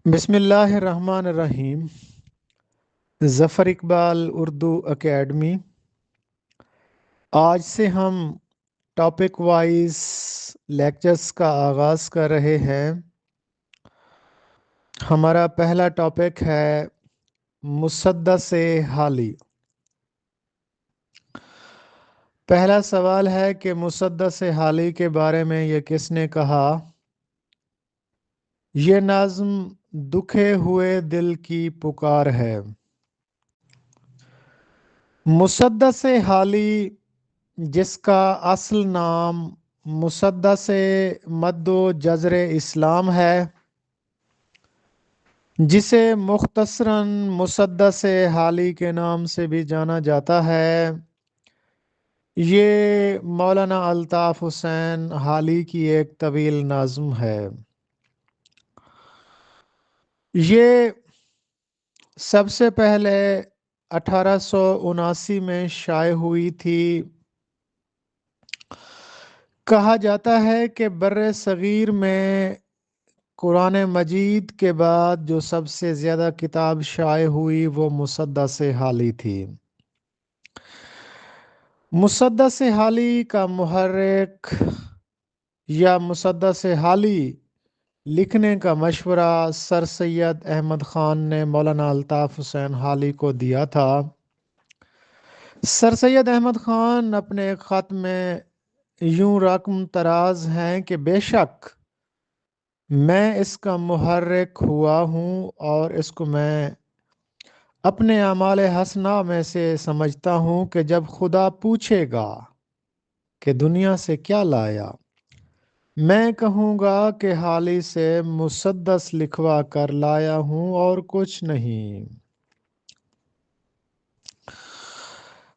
بسم اللہ الرحمن الرحیم۔ ظفر اقبال اردو اکیڈمی، آج سے ہم ٹاپک وائز لیکچرز کا آغاز کر رہے ہیں۔ ہمارا پہلا ٹاپک ہے مسدس حالی۔ پہلا سوال ہے کہ مسدس حالی کے بارے میں یہ کس نے کہا؟ یہ نظم دکھے ہوئے دل کی پکار ہے۔ مسدس حالی، جس کا اصل نام مسدس مد و جزر اسلام ہے، جسے مختصراً مسدس حالی کے نام سے بھی جانا جاتا ہے، یہ مولانا الطاف حسین حالی کی ایک طویل نظم ہے۔ یہ سب سے پہلے 1879 میں شائع ہوئی تھی۔ کہا جاتا ہے کہ بر صغیر میں قرآن مجید کے بعد جو سب سے زیادہ کتاب شائع ہوئی وہ مسدس حالی تھی۔ مسدس حالی کا محرک یا مسدس حالی لکھنے کا مشورہ سر سید احمد خان نے مولانا الطاف حسین حالی کو دیا تھا۔ سر سید احمد خان اپنے ایک خط میں یوں رقم تراز ہیں کہ بے شک میں اس کا محرک ہوا ہوں اور اس کو میں اپنے اعمال حسنہ میں سے سمجھتا ہوں کہ جب خدا پوچھے گا کہ دنیا سے کیا لایا، میں کہوں گا کہ حالی سے مسدس لکھوا کر لایا ہوں اور کچھ نہیں۔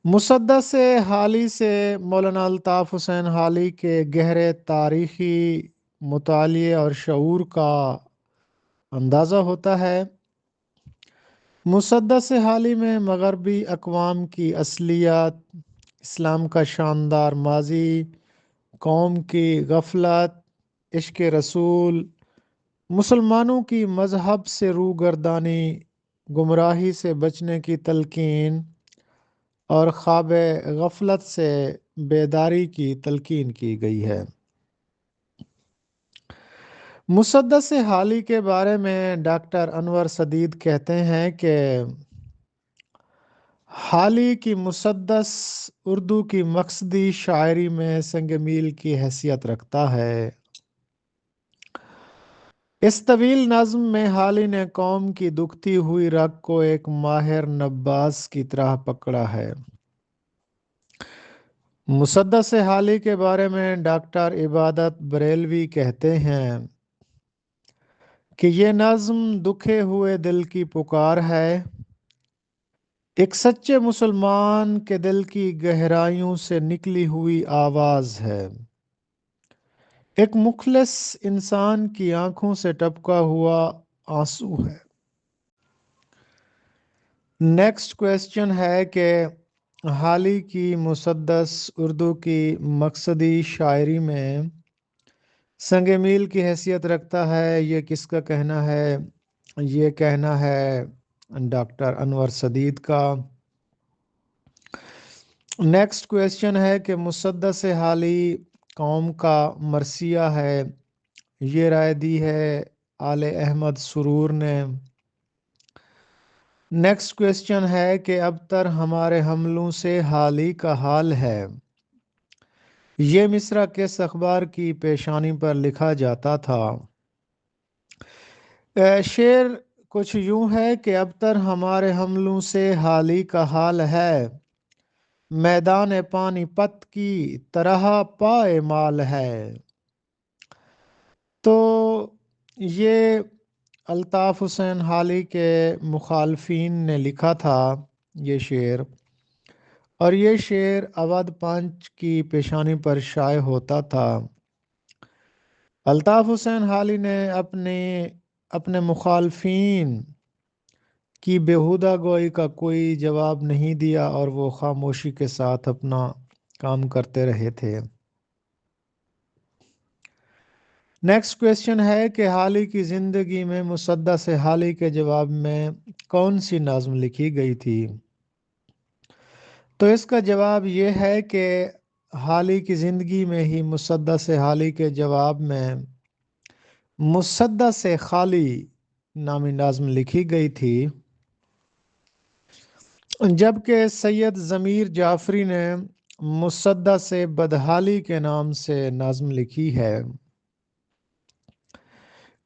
مسدس حالی سے مولانا الطاف حسین حالی کے گہرے تاریخی مطالعے اور شعور کا اندازہ ہوتا ہے۔ مسدس حالی میں مغربی اقوام کی اصلیت، اسلام کا شاندار ماضی، قوم کی غفلت، عشق رسول، مسلمانوں کی مذہب سے روگردانی، گمراہی سے بچنے کی تلقین اور خواب غفلت سے بیداری کی تلقین کی گئی ہے۔ مسدس حالی کے بارے میں ڈاکٹر انور سدید کہتے ہیں کہ حالی کی مسدس اردو کی مقصدی شاعری میں سنگ میل کی حیثیت رکھتا ہے۔ اس طویل نظم میں حالی نے قوم کی دکھتی ہوئی رگ کو ایک ماہر نباز کی طرح پکڑا ہے۔ مسدس حالی کے بارے میں ڈاکٹر عبادت بریلوی کہتے ہیں کہ یہ نظم دکھے ہوئے دل کی پکار ہے، ایک سچے مسلمان کے دل کی گہرائیوں سے نکلی ہوئی آواز ہے، ایک مخلص انسان کی آنکھوں سے ٹپکا ہوا آنسو ہے۔ نیکسٹ کویسچن ہے کہ حالی کی مسدس اردو کی مقصدی شاعری میں سنگ میل کی حیثیت رکھتا ہے، یہ کس کا کہنا ہے؟ یہ کہنا ہے ڈاکٹر انور سدید کا۔ نیکسٹ کویسچن ہے کہ مسدس حالی قوم کا مرثیہ ہے، یہ رائے دی ہے آل احمد سرور نے۔ نیکسٹ کویسچن ہے کہ ابتر ہمارے حملوں سے حالی کا حال ہے، یہ مصرع کس اخبار کی پیشانی پر لکھا جاتا تھا؟ شعر کچھ یوں ہے کہ ابتر ہمارے حملوں سے حالی کا حال ہے، میدان پانی پت کی طرح پائے مال ہے۔ تو یہ الطاف حسین حالی کے مخالفین نے لکھا تھا یہ شعر، اور یہ شعر اودھ پنچ کی پیشانی پر شائع ہوتا تھا۔ الطاف حسین حالی نے اپنے مخالفین کی بیہودہ گوئی کا کوئی جواب نہیں دیا اور وہ خاموشی کے ساتھ اپنا کام کرتے رہے تھے۔ نیکسٹ کویشچن ہے کہ حالی کی زندگی میں مسدس حالی کے جواب میں کون سی نظم لکھی گئی تھی؟ تو اس کا جواب یہ ہے کہ حالی کی زندگی میں ہی مسدس حالی کے جواب میں مسدس خالی نامی نظم لکھی گئی تھی، جبکہ سید ضمیر جعفری نے مسدس بدحالی کے نام سے نظم لکھی ہے۔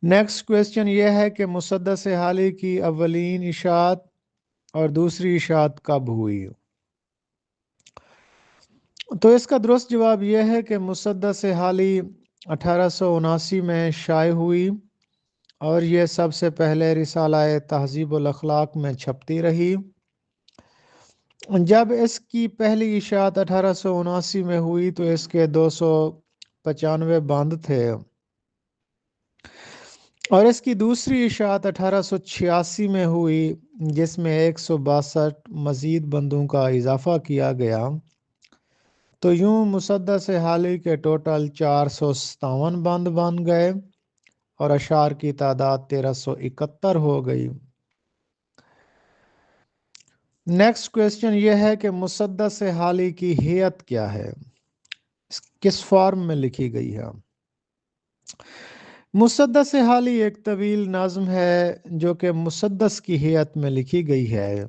نیکسٹ کویسچن یہ ہے کہ مسدس حالی کی اولین اشاعت اور دوسری اشاعت کب ہوئی؟ تو اس کا درست جواب یہ ہے کہ مسدس حالی 1879 میں شائع ہوئی اور یہ سب سے پہلے رسالہ تہذیب الاخلاق میں چھپتی رہی۔ جب اس کی پہلی اشاعت 1879 میں ہوئی تو اس کے 295 بند تھے اور اس کی دوسری اشاعت 1886 میں ہوئی جس میں 162 مزید بندوں کا اضافہ کیا گیا، تو یوں مسدس حالی کے ٹوٹل 457 بند بن گئے اور اشعار کی تعداد 1371 ہو گئی۔ نیکسٹ کویسچن یہ ہے کہ مسدس حالی کی ہیئت کیا ہے، کس فارم میں لکھی گئی ہے؟ مسدس حالی ایک طویل نظم ہے جو کہ مسدس کی ہیئت میں لکھی گئی ہے۔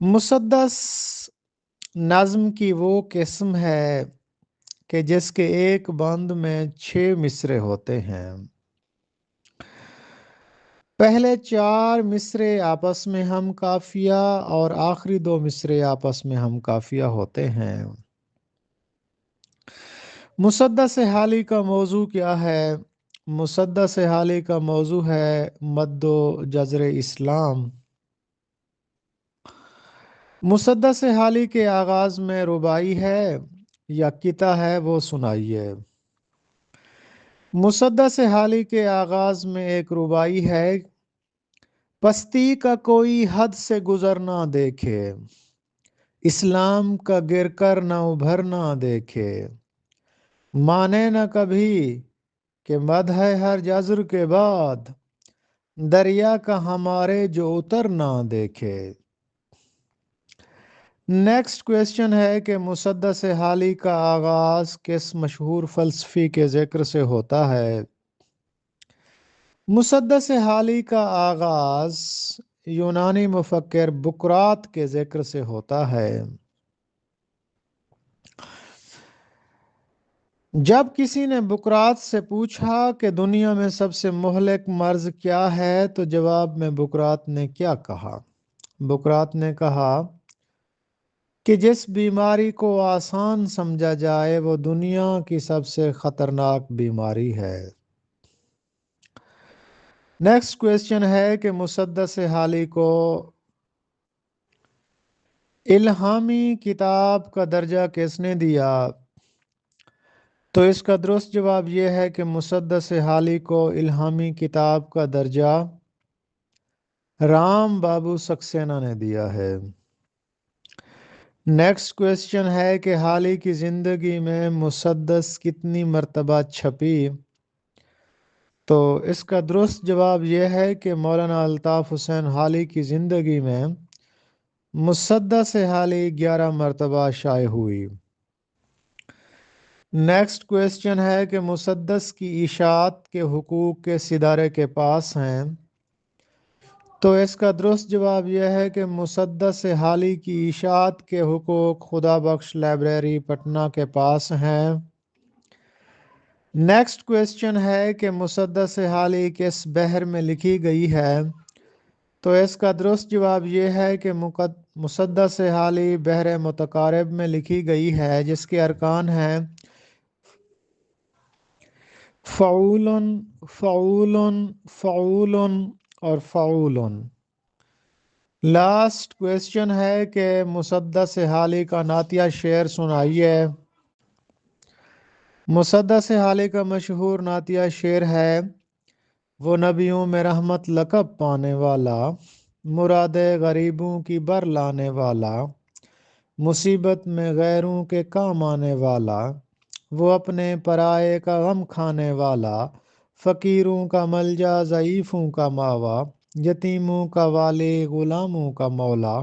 مسدس نظم کی وہ قسم ہے کہ جس کے ایک بند میں 6 مصرے ہوتے ہیں۔ پہلے 4 مصرے آپس میں ہم قافیہ اور آخری 2 مصرے آپس میں ہم قافیہ ہوتے ہیں۔ مسدس حالی کا موضوع کیا ہے؟ مسدس حالی کا موضوع ہے مد و جزر اسلام۔ مسدس حالی کے آغاز میں رباعی ہے یا قطع ہے وہ سنائیے۔ مسدس حالی کے آغاز میں ایک رباعی ہے، پستی کا کوئی حد سے گزر نہ دیکھے، اسلام کا گر کر نہ ابھر نہ دیکھے، مانے نہ کبھی کہ مد ہے ہر جزر کے بعد، دریا کا ہمارے جو اتر نہ دیکھے۔ نیکسٹ کویسچن ہے کہ مسدس حالی کا آغاز کس مشہور فلسفی کے ذکر سے ہوتا ہے؟ مسدس حالی کا آغاز یونانی مفکر بقراط کے ذکر سے ہوتا ہے۔ جب کسی نے بقراط سے پوچھا کہ دنیا میں سب سے مہلک مرض کیا ہے تو جواب میں بقراط نے کیا کہا؟ بقراط نے کہا کہ جس بیماری کو آسان سمجھا جائے وہ دنیا کی سب سے خطرناک بیماری ہے۔ نیکسٹ کویسچن ہے کہ مسدس حالی کو الہامی کتاب کا درجہ کس نے دیا؟ تو اس کا درست جواب یہ ہے کہ مسدس حالی کو الہامی کتاب کا درجہ رام بابو سکسینہ نے دیا ہے۔ نیکسٹ کویسچن ہے کہ حالی کی زندگی میں مسدس کتنی مرتبہ چھپی؟ تو اس کا درست جواب یہ ہے کہ مولانا الطاف حسین حالی کی زندگی میں مسدس حالی 11 مرتبہ شائع ہوئی۔ نیکسٹ کویسچن ہے کہ مسدس کی اشاعت کے حقوق کس ادارے کے پاس ہیں؟ تو اس کا درست جواب یہ ہے کہ مسدس حالی کی اشاعت کے حقوق خدا بخش لائبریری پٹنہ کے پاس ہیں۔ نیکسٹ کویسچن ہے کہ مسدس حالی کس بحر میں لکھی گئی ہے؟ تو اس کا درست جواب یہ ہے کہ مسدس حالی بحر متقارب میں لکھی گئی ہے جس کے ارکان ہیں فعول، فعول، فعول اور فعول۔ لاسٹ کویسچن ہے کہ مسدس حالی کا نعتیہ شعر سنائیے۔ مسدس حالی کا مشہور نعتیہ شعر ہے وہ نبیوں میں رحمت لقب پانے والا، مراد غریبوں کی بر لانے والا، مصیبت میں غیروں کے کام آنے والا، وہ اپنے پرائے کا غم کھانے والا، فقیروں کا ملجا، ضعیفوں کا ماوا، یتیموں کا والی، غلاموں کا مولا۔